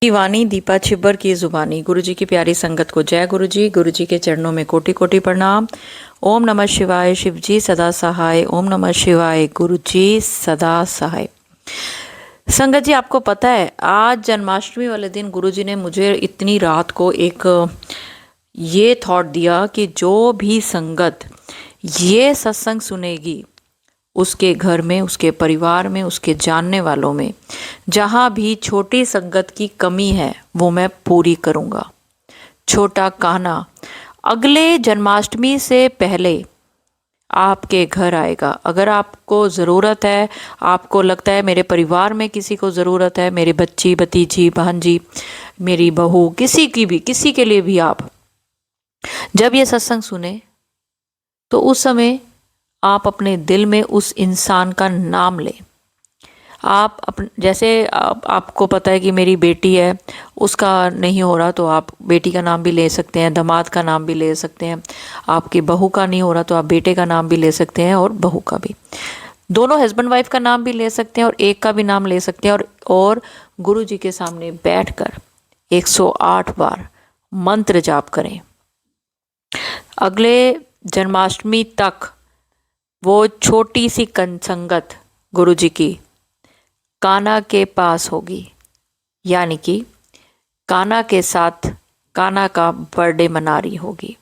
की वाणी दीपा छिब्बर की जुबानी। गुरु जी की प्यारी संगत को जय गुरु जी के चरणों में कोटि कोटि प्रणाम। ओम नमः शिवाय, शिव जी सदा सहाय। ओम नमः शिवाय, गुरु जी सदा सहाय। संगत जी, आपको पता है आज जन्माष्टमी वाले दिन गुरु जी ने मुझे इतनी रात को एक ये थॉट दिया कि जो भी संगत ये सत्संग सुनेगी उसके घर में, उसके परिवार में, उसके जानने वालों में जहाँ भी छोटी संगत की कमी है वो मैं पूरी करूँगा। छोटा कान्हा अगले जन्माष्टमी से पहले आपके घर आएगा। अगर आपको ज़रूरत है, आपको लगता है मेरे परिवार में किसी को ज़रूरत है, मेरी बच्ची, भतीजी, भांजी, मेरी बहू, किसी के लिए भी आप जब ये सत्संग सुने तो उस समय आप अपने दिल में उस इंसान का नाम लें। आप जैसे आपको पता है कि मेरी बेटी है, उसका नहीं हो रहा तो आप बेटी का नाम भी ले सकते हैं, दामाद का नाम भी ले सकते हैं। आपकी बहू का नहीं हो रहा तो आप बेटे का नाम भी ले सकते हैं और बहू का भी, दोनों हस्बैंड वाइफ का नाम भी ले सकते हैं और एक का भी नाम ले सकते हैं। और गुरु जी के सामने बैठकर 108 बार मंत्र जाप करें। अगले जन्माष्टमी तक वो छोटी सी संगत गुरु जी की कान्हा के पास होगी, यानी कि कान्हा के साथ कान्हा का बर्थडे मना रही होगी।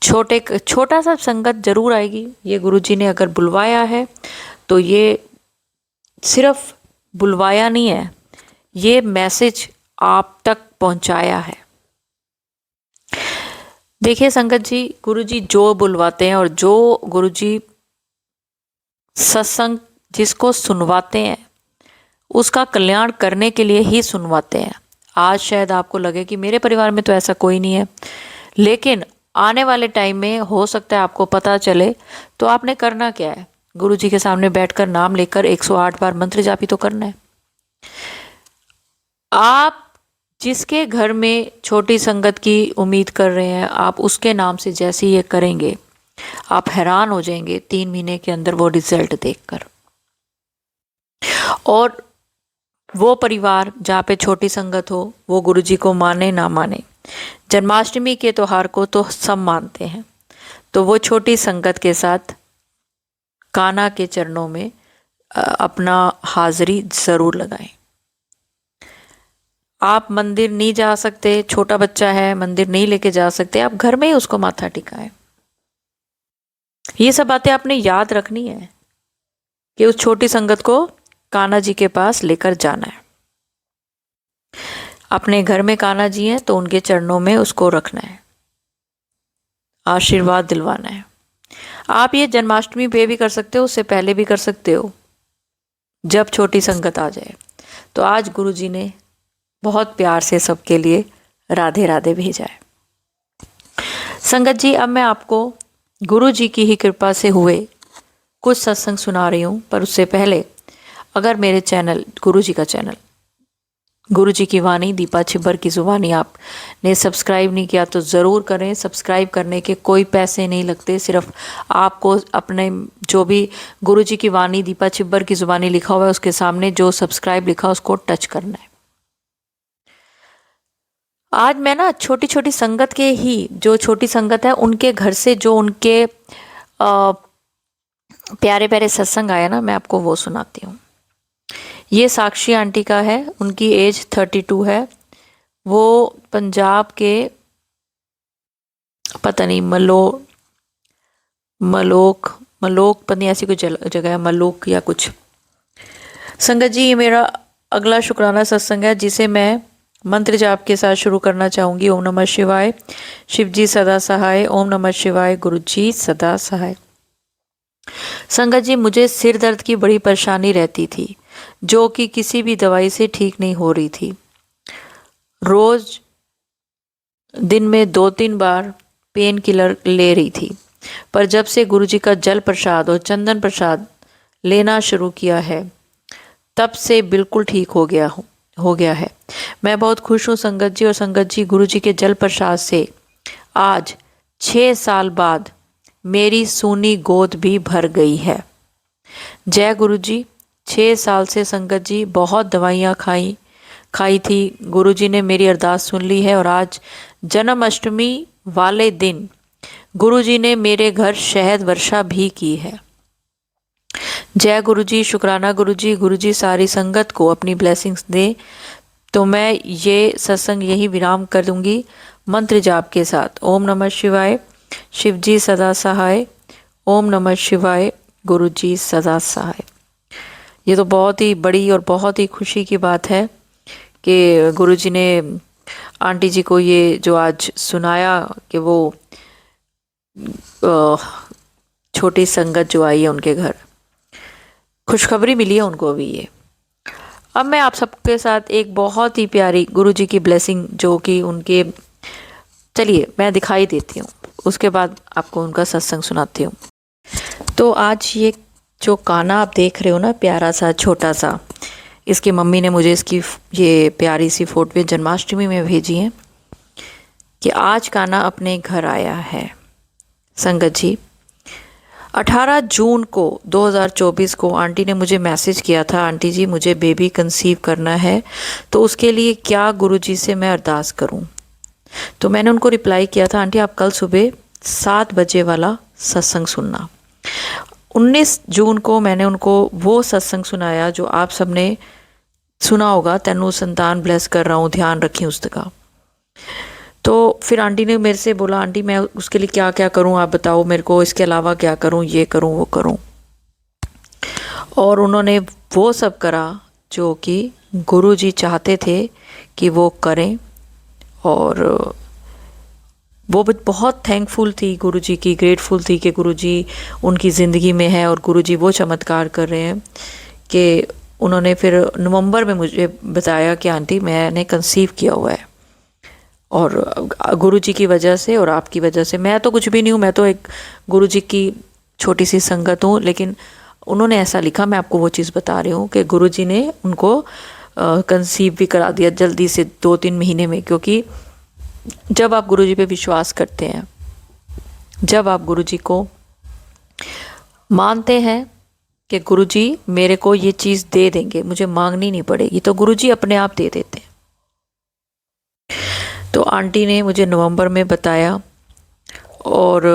छोटा सा संगत जरूर आएगी। ये गुरु जी ने अगर बुलवाया है तो ये सिर्फ बुलवाया नहीं है, ये मैसेज आप तक पहुंचाया है। देखिए संगत जी, गुरु जी जो बुलवाते हैं और जो गुरु जी सत्संग जिसको सुनवाते हैं उसका कल्याण करने के लिए ही सुनवाते हैं। आज शायद आपको लगे कि मेरे परिवार में तो ऐसा कोई नहीं है, लेकिन आने वाले टाइम में हो सकता है आपको पता चले। तो आपने करना क्या है, गुरु जी के सामने बैठकर नाम लेकर 108 बार मंत्र जापी तो करना है। आप जिसके घर में छोटी संगत की उम्मीद कर रहे हैं, आप उसके नाम से जैसे ये करेंगे आप हैरान हो जाएंगे 3 महीने के अंदर वो रिजल्ट देखकर। और वो परिवार जहाँ पे छोटी संगत हो, वो गुरु जी को माने ना माने, जन्माष्टमी के त्योहार को तो सब मानते हैं, तो वो छोटी संगत के साथ कान्हा के चरणों में अपना हाजिरी ज़रूर लगाएं। आप मंदिर नहीं जा सकते, छोटा बच्चा है, मंदिर नहीं लेके जा सकते, आप घर में ही उसको माथा टिकाएं। ये सब बातें आपने याद रखनी है कि उस छोटी संगत को कान्हा जी के पास लेकर जाना है। अपने घर में कान्हा जी हैं तो उनके चरणों में उसको रखना है, आशीर्वाद दिलवाना है। आप ये जन्माष्टमी पे भी कर सकते हो, उससे पहले भी कर सकते हो, जब छोटी संगत आ जाए। तो आज गुरु जी ने बहुत प्यार से सबके लिए राधे राधे भेजा है। संगत जी, अब मैं आपको गुरु जी की ही कृपा से हुए कुछ सत्संग सुना रही हूँ, पर उससे पहले अगर मेरे चैनल गुरु जी का चैनल गुरु जी की वाणी दीपा छिब्बर की जुबानी आपने सब्सक्राइब नहीं किया तो ज़रूर करें। सब्सक्राइब करने के कोई पैसे नहीं लगते, सिर्फ आपको अपने जो भी गुरु जी की वाणी दीपा छिब्बर की जुबानी लिखा हुआ है उसके सामने जो सब्सक्राइब लिखा उसको टच करना है। आज मैं ना छोटी छोटी संगत के ही, जो छोटी संगत है उनके घर से जो उनके प्यारे प्यारे सत्संग आया ना, मैं आपको वो सुनाती हूँ। ये साक्षी आंटी का है, उनकी एज 32 है। वो पंजाब के पता नहीं मलोक पता नहीं ऐसी कोई जगह है, मलोक या कुछ। संगत जी, ये मेरा अगला शुक्राना सत्संग है जिसे मैं मंत्र जाप के साथ शुरू करना चाहूँगी। ओम नमः शिवाय, शिव जी सदा सहाय। ओम नमः शिवाय, गुरु जी सदा सहाय। संगत जी, मुझे सिर दर्द की बड़ी परेशानी रहती थी जो कि किसी भी दवाई से ठीक नहीं हो रही थी। रोज दिन में 2-3 बार पेन किलर ले रही थी, पर जब से गुरु जी का जल प्रसाद और चंदन प्रसाद लेना शुरू किया है तब से बिल्कुल ठीक हो गया है। मैं बहुत खुश हूँ संगत जी। और संगत जी, गुरु जी के जल प्रसाद से आज 6 साल बाद मेरी सूनी गोद भी भर गई है। जय गुरु जी। 6 साल से संगत जी बहुत दवाइयाँ खाई थी। गुरुजी ने मेरी अरदास सुन ली है और आज जन्माष्टमी वाले दिन गुरुजी ने मेरे घर शहद वर्षा भी की है। जय गुरुजी, शुक्राना गुरुजी। गुरुजी सारी संगत को अपनी ब्लेसिंग्स दे। तो मैं ये सत्संग यही विराम कर दूंगी मंत्र जाप के साथ। ओम नमः शिवाय, शिवजी सदा सहाय। ओम नमः शिवाय, गुरुजी सदा सहाय। ये तो बहुत ही बड़ी और बहुत ही खुशी की बात है कि गुरुजी ने आंटी जी को ये जो आज सुनाया कि वो छोटी संगत जो आई है उनके घर, खुशखबरी मिली है उनको अभी ये। अब मैं आप सबके साथ एक बहुत ही प्यारी गुरुजी की ब्लेसिंग जो कि उनके, चलिए मैं दिखाई देती हूँ, उसके बाद आपको उनका सत्संग सुनाती हूँ। तो आज ये जो काना आप देख रहे हो ना, प्यारा सा छोटा सा, इसकी मम्मी ने मुझे इसकी ये प्यारी सी फोटो जन्माष्टमी में भेजी है कि आज काना अपने घर आया है। संगत जी, 18 जून को 2024 को आंटी ने मुझे मैसेज किया था, आंटी जी मुझे बेबी कंसीव करना है, तो उसके लिए क्या गुरुजी से मैं अरदास करूं। तो मैंने उनको रिप्लाई किया था, आंटी आप कल सुबह 7 बजे वाला सत्संग सुनना। 19 जून को मैंने उनको वो सत्संग सुनाया जो आप सबने सुना होगा, तनु संतान ब्लेस कर रहा हूँ, ध्यान रखें उसका। तो फिर आंटी ने मेरे से बोला, आंटी मैं उसके लिए क्या क्या करूं, आप बताओ मेरे को, इसके अलावा क्या करूं, ये करूं वो करूं। और उन्होंने वो सब करा जो कि गुरुजी चाहते थे कि वो करें। और वो बहुत थैंकफुल थी गुरुजी की, ग्रेटफुल थी कि गुरुजी उनकी ज़िंदगी में है और गुरुजी वो चमत्कार कर रहे हैं कि उन्होंने फिर नवंबर में मुझे बताया कि आंटी मैंने कंसीव किया हुआ है, और गुरुजी की वजह से और आपकी वजह से। मैं तो कुछ भी नहीं हूँ, मैं तो एक गुरुजी की छोटी सी संगत हूँ, लेकिन उन्होंने ऐसा लिखा, मैं आपको वो चीज़ बता रही हूँ कि गुरुजी ने उनको कंसीव भी करा दिया जल्दी से 2-3 महीने में। क्योंकि जब आप गुरुजी पे विश्वास करते हैं, जब आप गुरुजी को मानते हैं कि गुरुजी मेरे को ये चीज़ दे देंगे, मुझे मांगनी नहीं पड़ेगी, तो गुरुजी अपने आप दे देते हैं। तो आंटी ने मुझे नवंबर में बताया और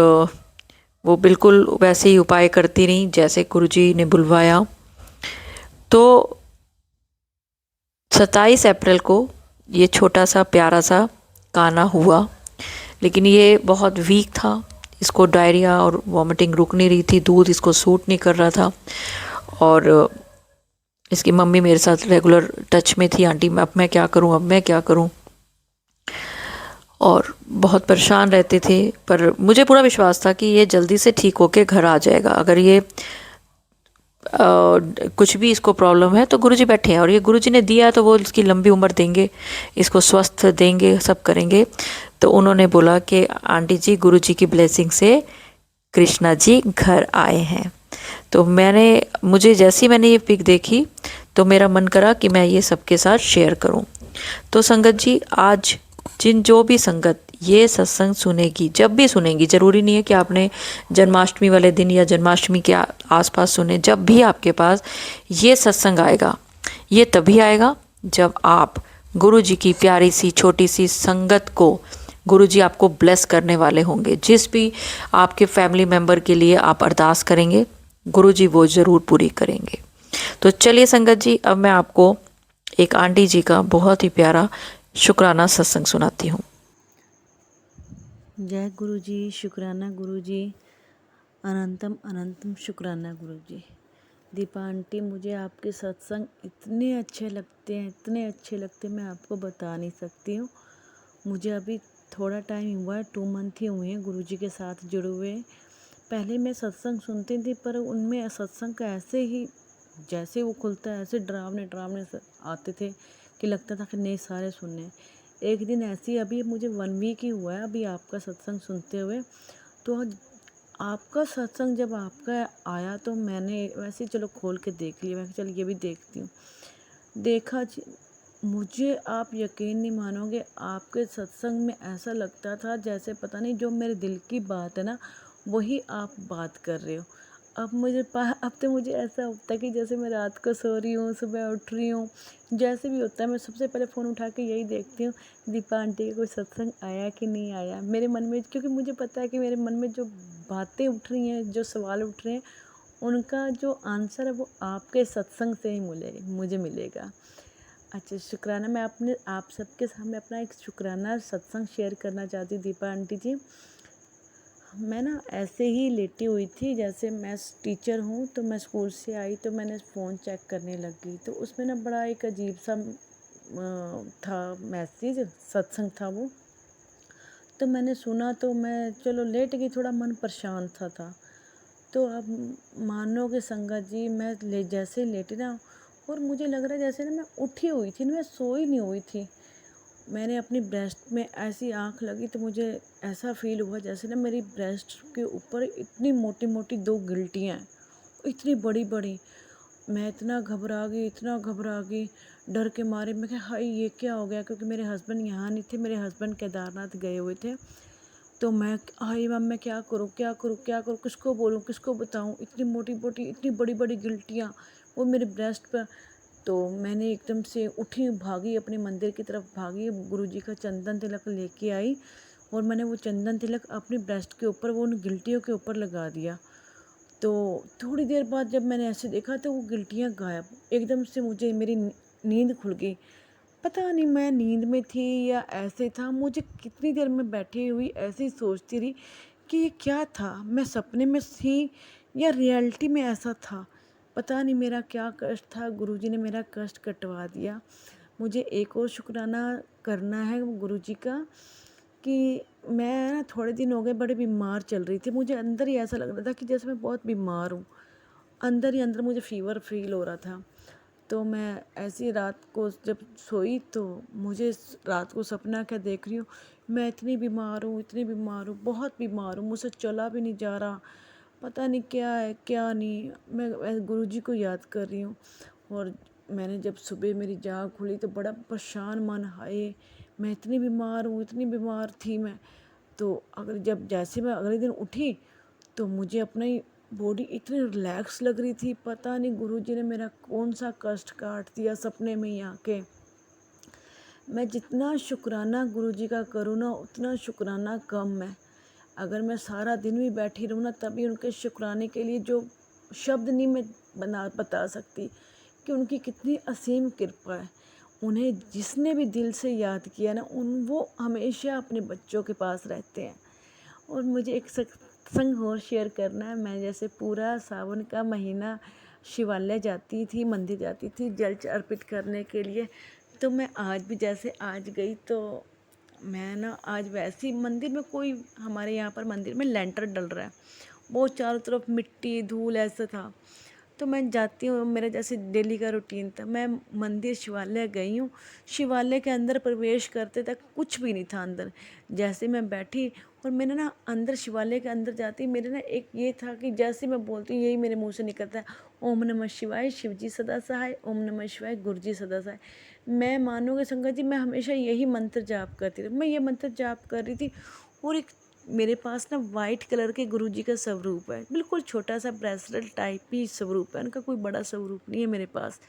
वो बिल्कुल वैसे ही उपाय करती रही जैसे गुरुजी ने बुलवाया। तो 27 अप्रैल को ये छोटा सा प्यारा सा काना हुआ, लेकिन ये बहुत वीक था, इसको डायरिया और वॉमिटिंग रुक नहीं रही थी, दूध इसको सूट नहीं कर रहा था। और इसकी मम्मी मेरे साथ रेगुलर टच में थी, आंटी अब मैं क्या करूं, अब मैं क्या करूं, और बहुत परेशान रहते थे। पर मुझे पूरा विश्वास था कि ये जल्दी से ठीक होके घर आ जाएगा। अगर ये कुछ भी इसको प्रॉब्लम है तो गुरुजी बैठे हैं, और ये गुरुजी ने दिया है तो वो इसकी लंबी उम्र देंगे, इसको स्वस्थ देंगे, सब करेंगे। तो उन्होंने बोला कि आंटी जी गुरुजी की ब्लेसिंग से कृष्णा जी घर आए हैं। तो मुझे जैसे ही मैंने ये पिक देखी तो मेरा मन करा कि मैं ये सबके साथ शेयर करूं। तो संगत जी, आज जो भी संगत ये सत्संग सुनेगी, जब भी सुनेगी, ज़रूरी नहीं है कि आपने जन्माष्टमी वाले दिन या जन्माष्टमी के आसपास सुने, जब भी आपके पास ये सत्संग आएगा, ये तभी आएगा जब आप गुरुजी की प्यारी सी छोटी सी संगत को गुरुजी आपको ब्लेस करने वाले होंगे। जिस भी आपके फैमिली मेम्बर के लिए आप अरदास करेंगे, गुरुजी वो ज़रूर पूरी करेंगे। तो चलिए संगत जी, अब मैं आपको एक आंटी जी का बहुत ही प्यारा शुक्राना सत्संग सुनाती हूँ। जय गुरुजी, शुक्राना गुरुजी, अनंतम अनंतम शुक्राना गुरुजी। दीपा आंटी, मुझे आपके सत्संग इतने अच्छे लगते हैं, इतने अच्छे लगते हैं, मैं आपको बता नहीं सकती हूँ। मुझे अभी थोड़ा टाइम हुआ है, 2 मंथ ही हुए हैं गुरुजी के साथ जुड़े हुए। पहले मैं सत्संग सुनती थी, पर उनमें सत्संग का ऐसे ही जैसे वो खुलता है ऐसे डरावने डरावने आते थे कि लगता था कि नहीं सारे सुनने। एक दिन ऐसे ही, अभी मुझे 1 वीक ही हुआ है अभी आपका सत्संग सुनते हुए। तो आपका सत्संग जब आपका आया तो मैंने वैसे चलो खोल के देख लिया, मैं चल ये भी देखती हूँ। देखा मुझे, आप यकीन नहीं मानोगे, आपके सत्संग में ऐसा लगता था जैसे पता नहीं जो मेरे दिल की बात है ना वही आप बात कर रहे हो। अब तो मुझे ऐसा होता है कि जैसे मैं रात को सो रही हूँ, सुबह उठ रही हूँ, जैसे भी होता है मैं सबसे पहले फ़ोन उठा के यही देखती हूँ, दीपा आंटी का कोई सत्संग आया कि नहीं आया। मेरे मन में, क्योंकि मुझे पता है कि मेरे मन में जो बातें उठ रही हैं, जो सवाल उठ रहे हैं, उनका जो आंसर है वो आपके सत्संग से ही मुझे मिलेगा। अच्छा, शुक्राना। मैं अपने आप सबके सामने अपना एक शुक्राना सत्संग शेयर करना चाहती हूँ दीपा आंटी जी। मैं ना ऐसे ही लेटी हुई थी, जैसे मैं टीचर हूँ, तो मैं स्कूल से आई तो मैंने फ़ोन चेक करने लग गई, तो उसमें ना बड़ा एक अजीब सा था मैसेज, सत्संग था वो। तो मैंने सुना तो मैं चलो लेट गई, थोड़ा मन परेशान था। तो अब मानोगे संगत जी, मैं जैसे लेटी ना, और मुझे लग रहा है जैसे ना मैं उठी हुई थी, मैं सोई नहीं हुई थी। मैंने अपनी ब्रेस्ट में ऐसी आँख लगी तो मुझे ऐसा फ़ील हुआ जैसे ना मेरी ब्रेस्ट के ऊपर इतनी मोटी मोटी 2 गिल्टियाँ हैं, इतनी बड़ी बड़ी। मैं इतना घबरा गई, डर के मारे। मैं कहा हाय ये क्या हो गया, क्योंकि मेरे हस्बैंड यहाँ नहीं थे, मेरे हस्बैंड केदारनाथ गए हुए थे। तो मैं हाय मैम, मैं क्या करूँ क्या करूँ क्या करूँ, किसको बोलूँ किसको बताऊँ, इतनी मोटी मोटी इतनी बड़ी बड़ी गिल्टियाँ वो मेरे ब्रेस्ट पर। तो मैंने एकदम से उठी, भागी, अपने मंदिर की तरफ भागी, गुरुजी का चंदन तिलक लेके आई, और मैंने वो चंदन तिलक अपनी ब्रेस्ट के ऊपर, वो उन गिल्टियों के ऊपर लगा दिया। तो थोड़ी देर बाद जब मैंने ऐसे देखा तो वो गिल्टियाँ गायब। एकदम से मुझे मेरी नींद खुल गई। पता नहीं मैं नींद में थी या ऐसे था, मुझे कितनी देर में बैठी हुई ऐसे ही सोचती रही कि ये क्या था, मैं सपने में थी या रियलिटी में ऐसा था। पता नहीं मेरा क्या कष्ट था, गुरुजी ने मेरा कष्ट कटवा दिया। मुझे एक और शुक्राना करना है गुरुजी का, कि मैं ना थोड़े दिन हो गए बड़े बीमार चल रही थी। मुझे अंदर ही ऐसा लग रहा था कि जैसे मैं बहुत बीमार हूँ, अंदर ही अंदर मुझे फ़ीवर फील हो रहा था। तो मैं ऐसी रात को जब सोई तो मुझे रात को सपना क्या देख रही हूँ, मैं इतनी बीमार हूँ, बहुत बीमार हूँ, मुझसे चला भी नहीं जा रहा, पता नहीं क्या है क्या नहीं। मैं गुरुजी को याद कर रही हूँ, और मैंने जब सुबह मेरी जाग खुली तो बड़ा परेशान मन, हाय मैं इतनी बीमार हूँ, इतनी बीमार थी मैं। तो अगर जब जैसे मैं अगले दिन उठी तो मुझे अपना ही बॉडी इतनी रिलैक्स लग रही थी, पता नहीं गुरुजी ने मेरा कौन सा कष्ट काट दिया सपने में ही आके। मैं जितना शुक्राना गुरुजी का करूँ ना उतना शुक्राना कम है। अगर मैं सारा दिन भी बैठी रहूँ ना तभी उनके शुक्राने के लिए जो शब्द नहीं मैं बता सकती कि उनकी कितनी असीम कृपा है। उन्हें जिसने भी दिल से याद किया ना, वो हमेशा अपने बच्चों के पास रहते हैं। और मुझे एक सत्संग और शेयर करना है। मैं जैसे पूरा सावन का महीना शिवालय जाती थी, मंदिर जाती थी जल अर्पित करने के लिए। तो मैं आज भी जैसे आज गई, तो मैं ना आज वैसे ही मंदिर में, कोई हमारे यहाँ पर मंदिर में लेंटर डल रहा है, बहुत चारों तरफ मिट्टी धूल ऐसा था। तो मैं जाती हूँ, मेरा जैसे डेली का रूटीन था। मैं मंदिर शिवालय गई हूँ, शिवालय के अंदर प्रवेश करते तक कुछ भी नहीं था अंदर। जैसे मैं बैठी और मैंने ना अंदर शिवालय के अंदर जाती, मेरे ना एक ये था कि जैसे मैं बोलती हूँ यही मेरे मुंह से निकलता है, ओम नमः शिवाय शिव जी सदा सहाय, ओम नमः शिवाय गुरु जी सदा सहाय। मैं मानोगे संगत जी, मैं हमेशा यही मंत्र जाप करती थी। मैं ये मंत्र जाप कर रही थी, और एक मेरे पास ना वाइट कलर के गुरुजी का स्वरूप है, बिल्कुल छोटा सा ब्रेसलेट टाइप ही स्वरूप है उनका, कोई बड़ा स्वरूप नहीं है मेरे पास।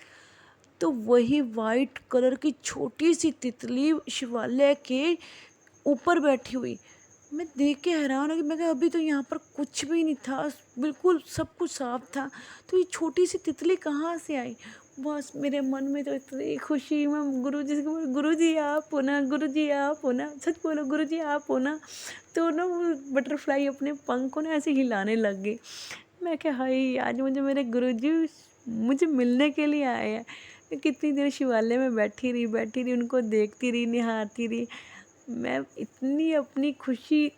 तो वही वाइट कलर की छोटी सी तितली शिवालय के ऊपर बैठी हुई, मैं देख के हैरान हो गई। मैं कहा अभी तो यहाँ पर कुछ भी नहीं था, बिल्कुल सब कुछ साफ था, तो ये छोटी सी तितली कहाँ से आई। बस मेरे मन में तो इतनी खुशी, मैं गुरुजी से बोली गुरुजी आप हो ना, गुरुजी आप हो ना, सच बोलो गुरुजी आप हो ना। तो ना वो बटरफ्लाई अपने पंख को ना ऐसे हिलाने लग गई। मैं क्या हाय आज मुझे मेरे गुरुजी मुझे मिलने के लिए आए हैं। मैं कितनी देर शिवालय में बैठी रही उनको देखती रही, निहारती रही। मैं इतनी अपनी खुशी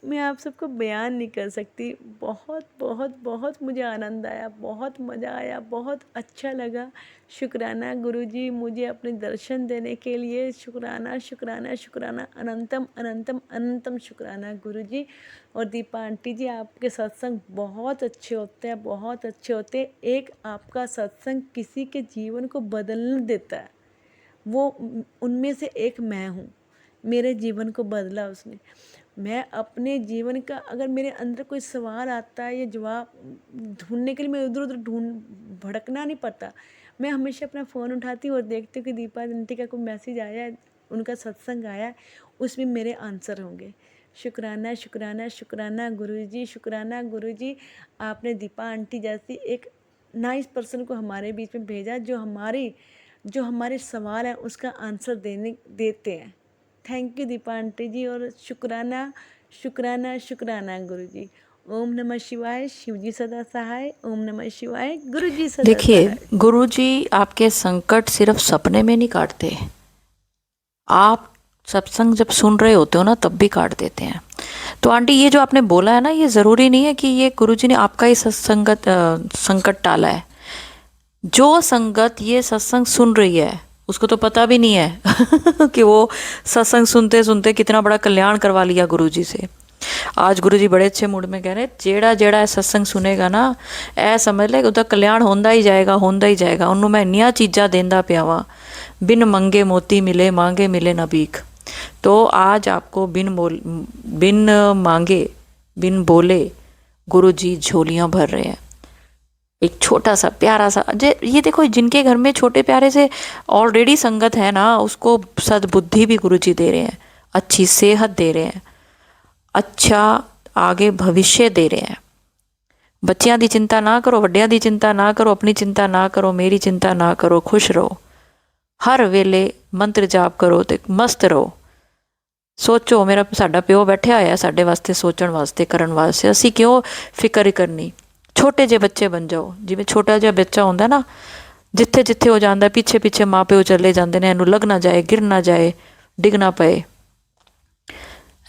मैं आप सबको बयान नहीं कर सकती। बहुत बहुत बहुत मुझे आनंद आया, बहुत मज़ा आया, बहुत अच्छा लगा। शुक्राना गुरुजी मुझे अपने दर्शन देने के लिए, शुक्राना शुक्राना शुक्राना, अनंतम अनंतम अनंतम शुक्राना गुरुजी। और दीपा आंटी जी, आपके सत्संग बहुत अच्छे होते हैं, बहुत अच्छे होते हैं। एक आपका सत्संग किसी के जीवन को बदल देता है, वो उनमें से एक मैं हूँ। मेरे जीवन को बदला उसने। मैं अपने जीवन का अगर मेरे अंदर कोई सवाल आता है या जवाब ढूंढने के लिए मैं इधर उधर भड़कना नहीं पड़ता। मैं हमेशा अपना फ़ोन उठाती हूँ और देखती हूँ कि दीपा आंटी का कोई मैसेज आया है, उनका सत्संग आया है, उसमें मेरे आंसर होंगे। शुक्राना शुक्राना शुक्राना गुरुजी, शुक्राना गुरुजी, आपने दीपा आंटी जैसी एक नाइस पर्सन को हमारे बीच में भेजा जो हमारे सवाल है उसका आंसर देते हैं। थैंक यू दीपा आंटी जी, और शुक्राना शुक्राना शुक्राना गुरुजी। ओम नमः शिवाय, शिव जी सदा सहाय। ओम नमः शिवाय, गुरु जी सदा देखिए, सहाय। गुरुजी आपके संकट सिर्फ सपने में नहीं काटते, आप सत्संग जब सुन रहे होते हो ना तब भी काट देते हैं। तो आंटी ये जो आपने बोला है ना, ये ज़रूरी नहीं है कि ये गुरुजी ने आपका ही संकट टाला है। जो संगत ये सत्संग सुन रही है उसको तो पता भी नहीं है कि वो सत्संग सुनते सुनते कितना बड़ा कल्याण करवा लिया गुरुजी से। आज गुरुजी बड़े अच्छे मूड में कह रहे, जेड़ा जेड़ा सत्संग सुनेगा ना, ऐ समझ ले उदा कल्याण होंदा ही जाएगा, होंदा ही जाएगा। उन्होंने मैं इन्नियां चीज़ां देंदा पिया वां, बिन मंगे मोती मिले, मांगे मिले ना भीख। तो आज आपको बिन मांगे बिन बोले गुरुजी झोलियां भर रहे हैं। एक छोटा सा प्यारा सा ये देखो, जिनके घर में छोटे प्यारे से ऑलरेडी संगत है ना, उसको सद्बुद्धि भी गुरुजी दे रहे हैं, अच्छी सेहत दे रहे हैं, अच्छा आगे भविष्य दे रहे हैं। बच्चियां दी चिंता ना करो, वड्डियां दी चिंता ना करो, अपनी चिंता ना करो, मेरी चिंता ना करो, खुश रहो, हर वेले मंत्र जाप करो ते मस्त रहो। सोचो मेरा साडा प्यो बैठा होया साडे वास्ते, सोचण वास्ते, करन वास्ते, असी क्यों फिक्र करनी। छोटे जे बच्चे बन जाओ, जिवें छोटा जिहा बच्चा होंदा ना, जिथे जिथे हो जाता पिछे पिछे माँ प्यो चले जाते हैं, इनू लग ना जाए, गिर ना जाए, डिग ना पए,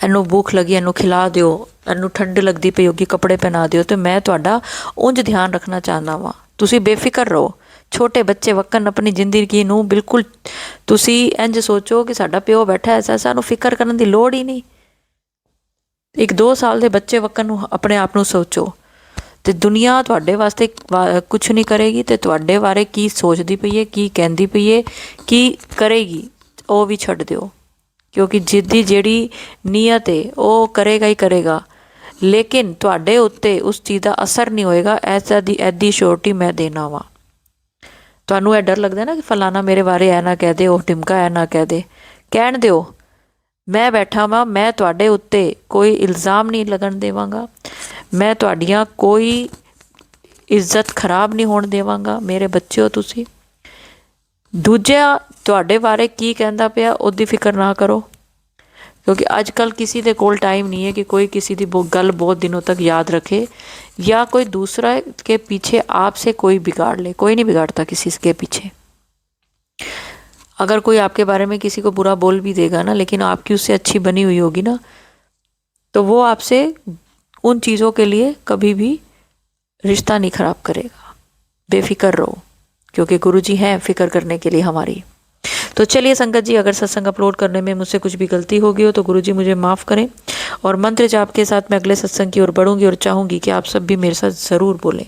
इनू भूख लगी इनू खिला दिओ, इनू ठंड लगती पई होगी कपड़े पहना दिओ। तो मैं तुहाडा उंज ध्यान रखना चाहता वां, तुसी बेफिक्र रहो। छोटे बच्चे वक्कन अपनी जिंदगी नू बिल्कुल तुसी इंज सोचो कि साडा प्यो बैठा है, सानू फिक्र करने की लोड़ ही नहीं। एक 2 साल के बच्चे वक्कन अपने आप नू सोचो, तो दुनिया तुहाडे वास्ते कुछ नहीं करेगी, तो तुहाडे बारे की सोचती पई है, की कहंदी पई है, की करेगी, वो भी छड्ड दिओ। क्योंकि जिद्दी जेड़ी नीयत है वो करेगा ही करेगा, लेकिन तुहाडे उत्ते उस चीज़ का असर नहीं होएगा। ऐसा दी ऐदी श्योरिटी मैं देना वा। तुहानू डर लगता ना कि फलाना मेरे बारे ऐ ना कह दे, वो टिमका ऐ ना कह दे, कहण दिओ, मैं बैठा वां, मैं तुहाडे उत्ते कोई इल्ज़ाम नहीं लगन देवांगा, मैं तुहाडियां कोई इज्जत खराब नहीं होण देवांगा। मेरे बच्चे हो तुसी। दूजा तुहाडे बारे की कहंदा पिया उहदी फिक्र ना करो, क्योंकि अजकल किसी दे कोल टाइम नहीं है कि कोई किसी दी गल बहुत दिनों तक याद रखे, या कोई दूसरा के पीछे आपसे कोई बिगाड़ ले। कोई नहीं बिगाड़ता किसी के पीछे। अगर कोई आपके बारे में किसी को बुरा बोल भी देगा ना, लेकिन आपकी उससे अच्छी बनी हुई होगी ना, तो वो आपसे उन चीज़ों के लिए कभी भी रिश्ता नहीं ख़राब करेगा। बेफिक्र रहो, क्योंकि गुरुजी हैं फ़िक्र करने के लिए हमारी। तो चलिए संगत जी, अगर सत्संग अपलोड करने में मुझसे कुछ भी गलती होगी हो तो गुरुजी मुझे माफ़ करें। और मंत्र जाप के साथ मैं अगले सत्संग की ओर बढ़ूंगी और चाहूँगी कि आप सब भी मेरे साथ ज़रूर बोलें।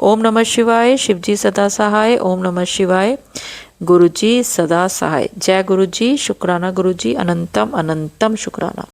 ओम नमः शिवाय, शिवजी सदा सहाय। ओम नमः शिवाय, गुरुजी सदा सहाय। जय गुरुजी, शुक्राना गुरुजी, अनंतम अनंतम शुक्राना।